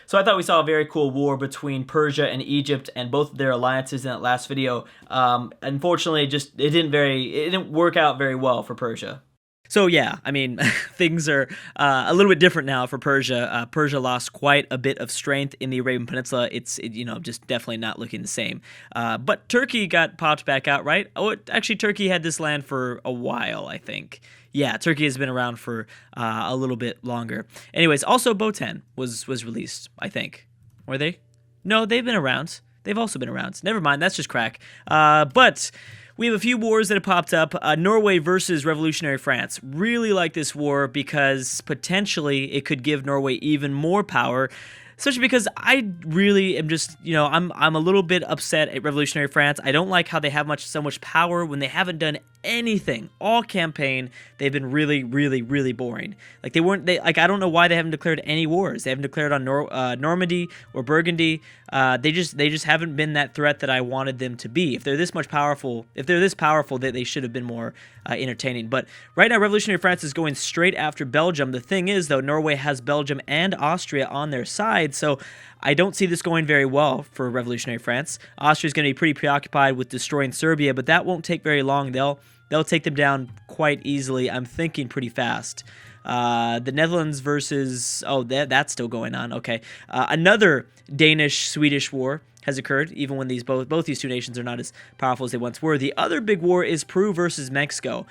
So I thought we saw a very cool war between Persia and Egypt and both of their alliances in that last video. Unfortunately, just it didn't work out very well for Persia. So yeah, I mean, things are a little bit different now for Persia. Persia lost quite a bit of strength in the Arabian Peninsula. Just definitely not looking the same. But Turkey got popped back out, right? Oh, actually, Turkey had this land for a while, I think. Yeah, Turkey has been around for a little bit longer. Anyways, also Botan was released, I think. Were they? No, they've been around. They've also been around. Never mind, that's just crack. But we have a few wars that have popped up. Norway versus Revolutionary France. Really like this war because potentially it could give Norway even more power. Especially because I really am just, I'm a little bit upset at Revolutionary France. I don't like how they have so much power when they haven't done anything all campaign. They've been really, really, really boring. Like I don't know why they haven't declared any wars. They haven't declared on Normandy or Burgundy. They just haven't been that threat that I wanted them to be. If they're this powerful, they should have been more entertaining. But right now, Revolutionary France is going straight after Belgium. The thing is, though, Norway has Belgium and Austria on their side, so I don't see this going very well for Revolutionary France. Austria is going to be pretty preoccupied with destroying Serbia, but that won't take very long. They'll take them down quite easily. I'm thinking pretty fast. The Netherlands versus... Oh, that's still going on. Okay. Another Danish-Swedish war has occurred, even when both these two nations are not as powerful as they once were. The other big war is Peru versus Mexico.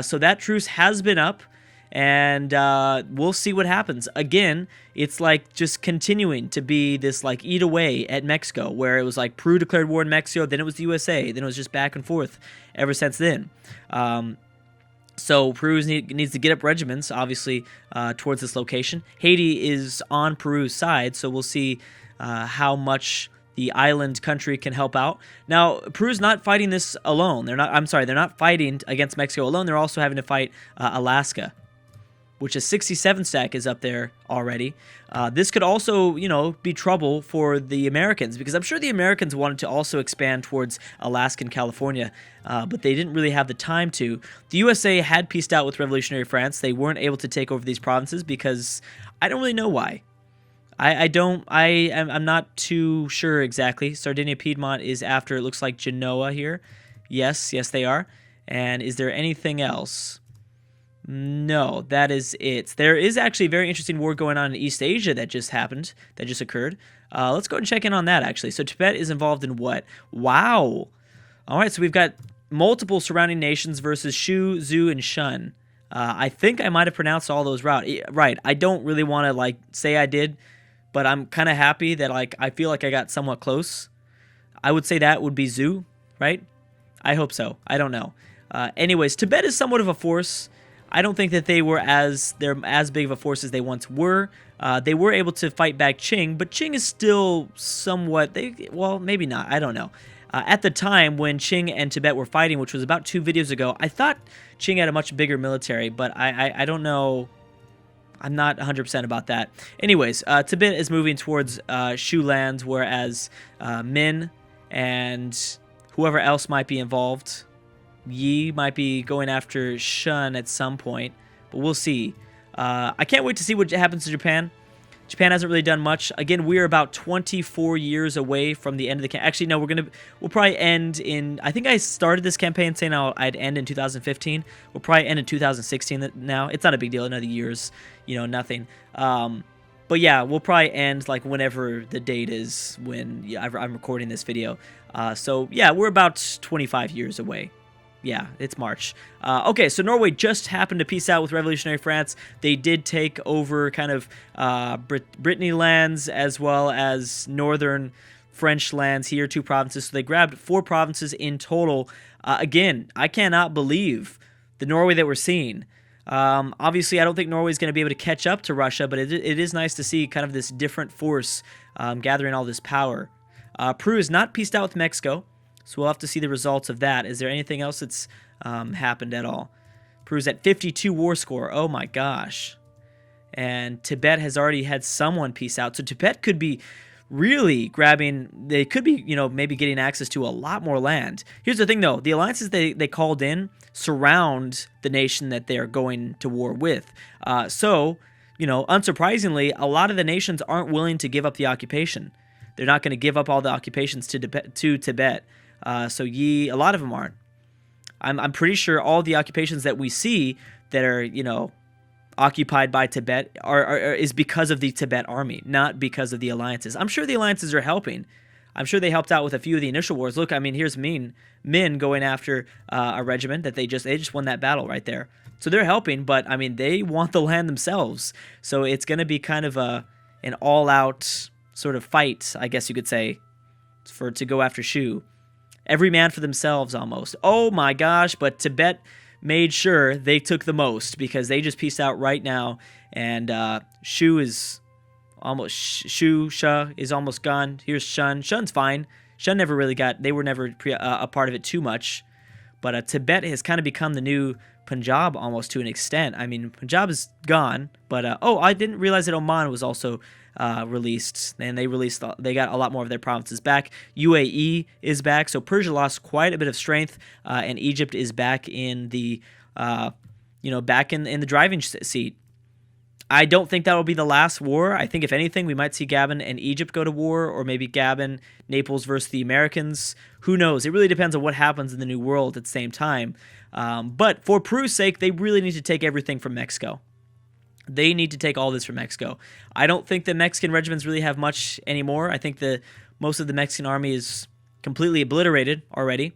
So that truce has been up, and we'll see what happens. Again, it's like just continuing to be this like eat away at Mexico, where it was like Peru declared war in Mexico, then it was the USA, then it was just back and forth ever since then. So Peru needs to get up regiments, obviously, towards this location. Haiti is on Peru's side, so we'll see how much the island country can help out. Now, Peru's not fighting this alone. They're not fighting against Mexico alone. They're also having to fight Alaska, which is 67 stack is up there already. This could also, be trouble for the Americans, because I'm sure the Americans wanted to also expand towards Alaska and California, but they didn't really have the time to. The USA had peaced out with Revolutionary France. They weren't able to take over these provinces because I don't really know why. I'm not too sure exactly. Sardinia Piedmont is after, it looks like, Genoa here. Yes, they are. And is there anything else? No, that is it. There is actually a very interesting war going on in East Asia that just occurred. Let's go and check in on that, actually. So Tibet is involved in what? Wow. All right, so we've got multiple surrounding nations versus Shu, Zhu, and Shun. I think I might have pronounced all those right. I don't really want to, say I did, but I'm kind of happy that, I feel like I got somewhat close. I would say that would be Zhu, right? I hope so. I don't know. Anyways, Tibet is somewhat of a force. I don't think that they're as big of a force as they once were. They were able to fight back Qing, but Qing is still somewhat... maybe not. I don't know. At the time when Qing and Tibet were fighting, which was about 2 videos ago, I thought Qing had a much bigger military, but I don't know. I'm not 100% about that. Anyways, Tibet is moving towards Shu lands, whereas Min and whoever else might be involved... Yi might be going after Shun at some point, but we'll see. I can't wait to see what happens to Japan. Japan hasn't really done much. Again, we're about 24 years away from the end of the campaign. Actually, no, we'll probably end in... I think I started this campaign saying I'd end in 2015. We'll probably end in 2016 now. It's not a big deal. Another year's, nothing. But yeah, we'll probably end whenever the date is when I'm recording this video. So yeah, we're about 25 years away. Yeah, it's March. Okay, so Norway just happened to peace out with Revolutionary France. They did take over kind of Brittany lands as well as northern French lands here, 2 provinces. So they grabbed 4 provinces in total. Again, I cannot believe the Norway that we're seeing. Obviously, I don't think Norway's going to be able to catch up to Russia, but it is nice to see kind of this different force gathering all this power. Peru is not peaced out with Mexico. So we'll have to see the results of that. Is there anything else that's happened at all? Peru's at 52 war score. Oh my gosh. And Tibet has already had someone peace out. So Tibet could be really grabbing... They could be, maybe getting access to a lot more land. Here's the thing, though. The alliances they called in surround the nation that they're going to war with. So unsurprisingly, a lot of the nations aren't willing to give up the occupation. They're not going to give up all the occupations to Tibet. So a lot of them aren't. I'm pretty sure all the occupations that we see that are, occupied by Tibet is because of the Tibet army, not because of the alliances. I'm sure the alliances are helping. I'm sure they helped out with a few of the initial wars. Look, I mean, here's Min going after a regiment that they just won that battle right there. So they're helping, but I mean, they want the land themselves. So it's going to be kind of an all-out sort of fight, I guess you could say, to go after Shu. Every man for themselves almost. Oh my gosh, but Tibet made sure they took the most because they just peaced out right now, and Shu is almost gone. Here's Shun. Shun's fine. Shun never really they were never a part of it too much, but Tibet has kind of become the new Punjab almost to an extent. I mean, Punjab is gone, but I didn't realize that Oman was also released, and they got a lot more of their provinces back. UAE is back, so Persia lost quite a bit of strength, and Egypt is back in the back in the driving seat. I don't think that will be the last war. I think if anything, we might see Gabon and Egypt go to war, or maybe Gabon, Naples versus the Americans. Who knows? It really depends on what happens in the New World at the same time. But for Peru's sake, they really need to take everything from Mexico. They need to take all this from Mexico. I don't think the Mexican regiments really have much anymore. I think most of the Mexican army is completely obliterated already.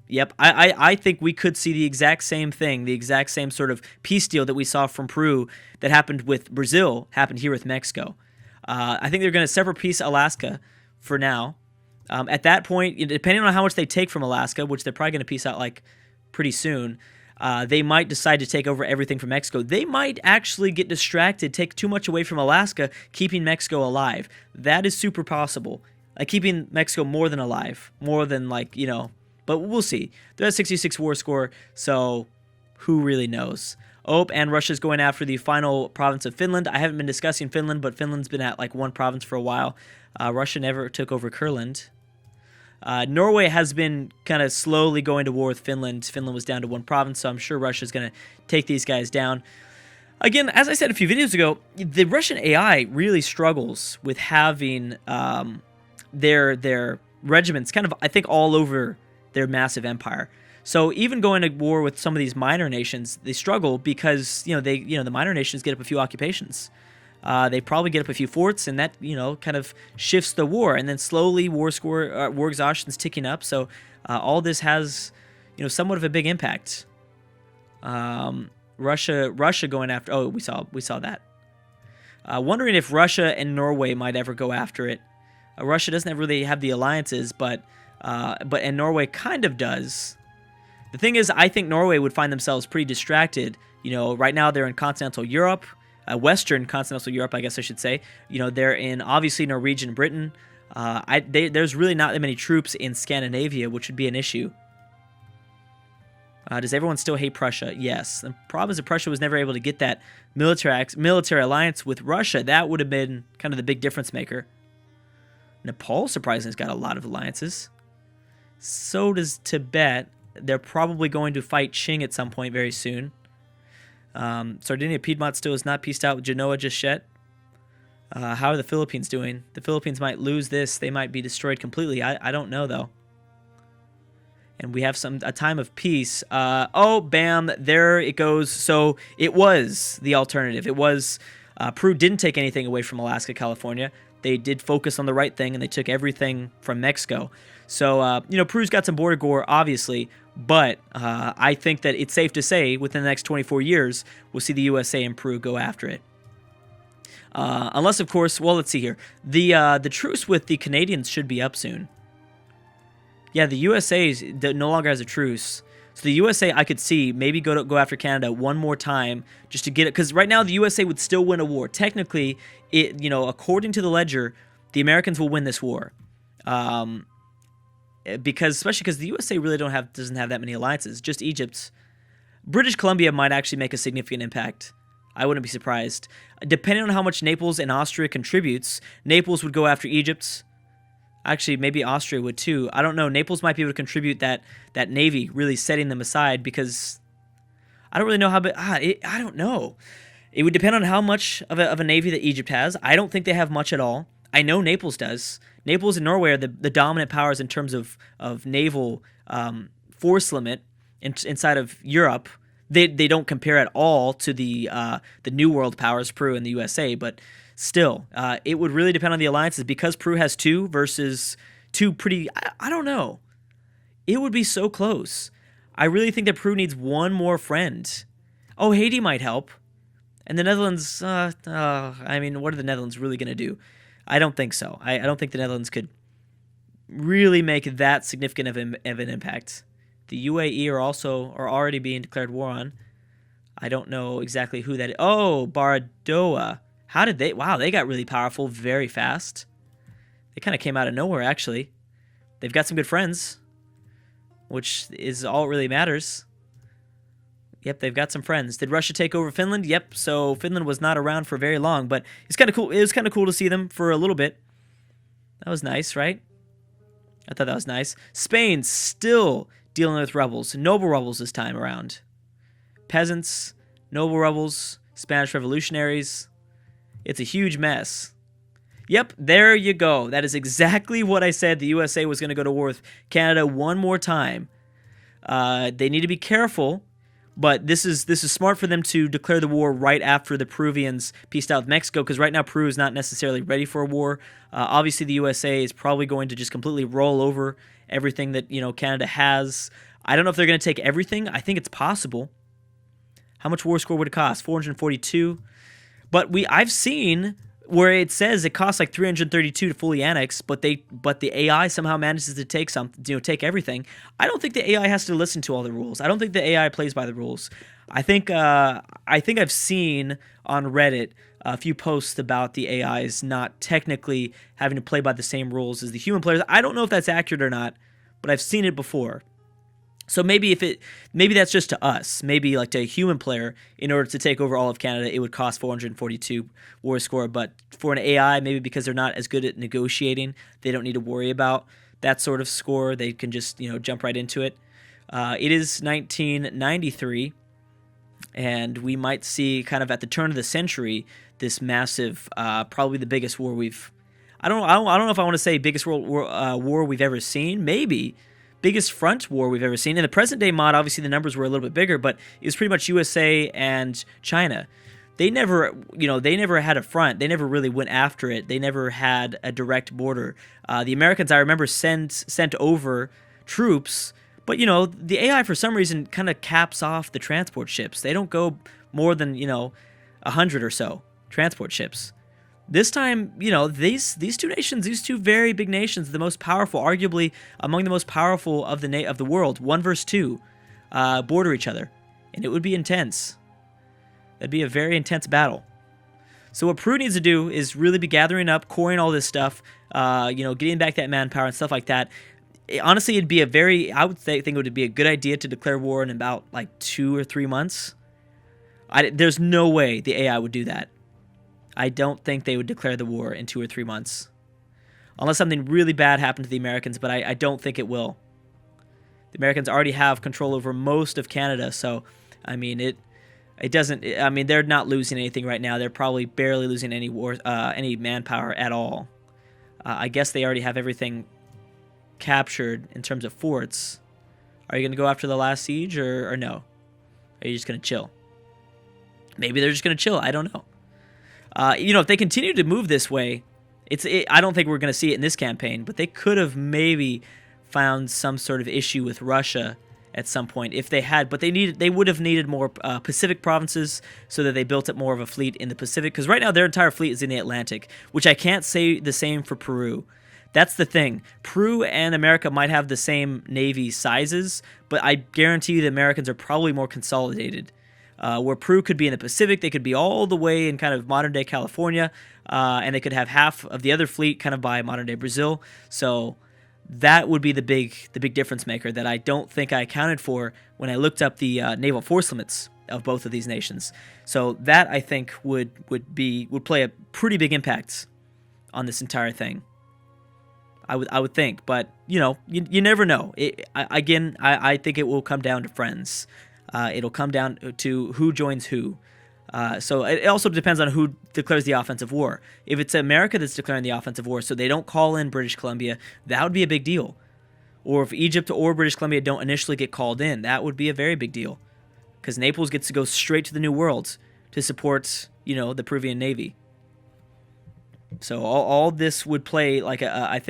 Yep, I think we could see the exact same thing, the exact same sort of peace deal that we saw from Peru that happened with Brazil, happened here with Mexico. I think they're going to sever peace Alaska for now. At that point, depending on how much they take from Alaska, which they're probably going to peace out like pretty soon, they might decide to take over everything from Mexico. They might actually get distracted, take too much away from Alaska, keeping Mexico alive. That is super possible. Like keeping Mexico more than alive, more than but we'll see. They're at 66 war score, so who really knows? Oh, and Russia's going after the final province of Finland. I haven't been discussing Finland, but Finland's been at like one province for a while. Russia never took over Kurland. Norway has been kind of slowly going to war with Finland. Finland was down to one province, so I'm sure Russia's going to take these guys down. Again, as I said a few videos ago, the Russian AI really struggles with having their regiments kind of, I think, all over their massive empire. So even going to war with some of these minor nations, they struggle because the minor nations get up a few occupations. They probably get up a few forts, and that kind of shifts the war. And then slowly war exhaustion's ticking up. So all this has somewhat of a big impact. Russia going after. Oh, we saw that. Wondering if Russia and Norway might ever go after it. Russia doesn't really have the alliances, but Norway kind of does. The thing is, I think Norway would find themselves pretty distracted. Right now they're in continental Europe, Western continental Europe, I guess I should say. They're in obviously Norwegian Britain. There's really not that many troops in Scandinavia, which would be an issue. Does everyone still hate Prussia? Yes. The problem is that Prussia was never able to get that military alliance with Russia. That would have been kind of the big difference maker. Nepal, surprisingly, has got a lot of alliances. So does Tibet. They're probably going to fight Qing at some point very soon. Sardinia Piedmont still is not pieced out with Genoa just yet. How are the Philippines doing? The Philippines might lose this. They might be destroyed completely. I don't know, though. And we have a time of peace. Oh, bam, there it goes. So it was the alternative. It was Peru didn't take anything away from Alaska, California. They did focus on the right thing, and they took everything from Mexico. So, Peru's got some border war, obviously, but I think that it's safe to say within the next 24 years, we'll see the USA and Peru go after it. Unless, of course, well, let's see here. The truce with the Canadians should be up soon. Yeah, the USA no longer has a truce. So the USA, I could see, maybe go after Canada one more time just to get it. Because right now, the USA would still win a war. Technically, according to the ledger, the Americans will win this war. Especially because the USA really doesn't have that many alliances. Just Egypt. British Columbia might actually make a significant impact. I wouldn't be surprised. Depending on how much Naples and Austria contributes, Naples would go after Egypt. Actually, maybe Austria would too. I don't know. Naples might be able to contribute that navy, really setting them aside, because I don't really know how. But I don't know. It would depend on how much of a navy that Egypt has. I don't think they have much at all. I know Naples does. Naples and Norway are the dominant powers in terms of naval force limit inside of Europe. They don't compare at all to the New World powers, Peru and the USA, but still, it would really depend on the alliances because Peru has two versus two pretty. I don't know. It would be so close. I really think that Peru needs one more friend. Oh, Haiti might help. And the Netherlands, I mean, what are the Netherlands really going to do? I don't think so. I don't think the Netherlands could really make that significant of an impact. The UAE are already being declared war on. I don't know exactly who that is. Oh, Baradoa. How did they? Wow, they got really powerful very fast. They kind of came out of nowhere, actually. They've got some good friends, which is all that really matters. Yep, they've got some friends. Did Russia take over Finland? Yep, so Finland was not around for very long, but it's kind of cool. It was kind of cool to see them for a little bit. That was nice, right? I thought that was nice. Spain still dealing with rebels. Noble rebels this time around. Peasants, noble rebels, Spanish revolutionaries. It's a huge mess. Yep, there you go. That is exactly what I said the USA was going to go to war with Canada one more time. They need to be careful. But this is smart for them to declare the war right after the Peruvians peaced out with Mexico, because right now Peru is not necessarily ready for a war. Obviously, the USA is probably going to just completely roll over everything that Canada has. I don't know if they're going to take everything. I think it's possible. How much war score would it cost? 442. But I've seen where it says it costs like 332 to fully annex, but the AI somehow manages to take everything. I don't think the AI has to listen to all the rules. I don't think the AI plays by the rules. I think I've seen on Reddit a few posts about the AIs not technically having to play by the same rules as the human players. I don't know if that's accurate or not, but I've seen it before. So maybe that's just to us. Maybe like to a human player, in order to take over all of Canada, it would cost 442 war score. But for an AI, maybe because they're not as good at negotiating, they don't need to worry about that sort of score. They can just jump right into it. It is 1993, and we might see kind of at the turn of the century this massive, probably the biggest war we've. I don't know if I want to say biggest war we've ever seen. Maybe. Biggest front war we've ever seen. In the present day mod, obviously the numbers were a little bit bigger, but it was pretty much USA and China. They never had a front. They never really went after it. They never had a direct border. The Americans, I remember, sent over troops, but the AI for some reason kind of caps off the transport ships. They don't go more than 100 or so transport ships. This time, these two nations, these two very big nations, the most powerful, arguably among the most powerful of the world, 1 versus 2, border each other, and it would be intense. That'd be a very intense battle. So what Peru needs to do is really be gathering up, coring all this stuff, getting back that manpower and stuff like that. Honestly, I would think it would be a good idea to declare war in about like 2 or 3 months. There's no way the AI would do that. I don't think they would declare the war in 2 or 3 months. Unless something really bad happened to the Americans, but I don't think it will. The Americans already have control over most of Canada, so, I mean, it doesn't... I mean, they're not losing anything right now. They're probably barely losing any manpower at all. I guess they already have everything captured in terms of forts. Are you going to go after the last siege, or no? Are you just going to chill? Maybe they're just going to chill. I don't know. If they continue to move this way, I don't think we're going to see it in this campaign, but they could have maybe found some sort of issue with Russia at some point if they had. But they would have needed more Pacific provinces so that they built up more of a fleet in the Pacific, because right now their entire fleet is in the Atlantic, which I can't say the same for Peru. That's the thing. Peru and America might have the same navy sizes, but I guarantee you the Americans are probably more consolidated. Where Peru could be in the Pacific, they could be all the way in kind of modern-day California, and they could have half of the other fleet kind of by modern-day Brazil. So that would be the big difference maker that I don't think I accounted for when I looked up the naval force limits of both of these nations. So that, I think, would play a pretty big impact on this entire thing. I would think, but you never know. I think it will come down to friends. It'll come down to who joins who. So it also depends on who declares the offensive war. If it's America that's declaring the offensive war, so they don't call in British Columbia, that would be a big deal. Or if Egypt or British Columbia don't initially get called in, that would be a very big deal. Because Naples gets to go straight to the New World to support, the Peruvian Navy. So all this would play like I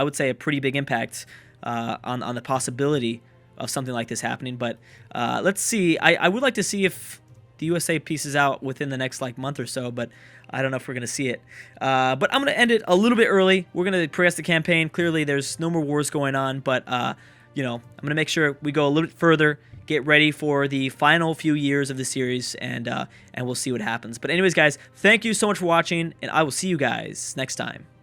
would say a pretty big impact on the possibility of something like this happening. But let's see. I would like to see if the USA pieces out within the next month or so, but I don't know if we're going to see it. But I'm going to end it a little bit early. We're going to progress the campaign. Clearly, there's no more wars going on, but I'm going to make sure we go a little bit further, get ready for the final few years of the series, and we'll see what happens. But anyways, guys, thank you so much for watching, and I will see you guys next time.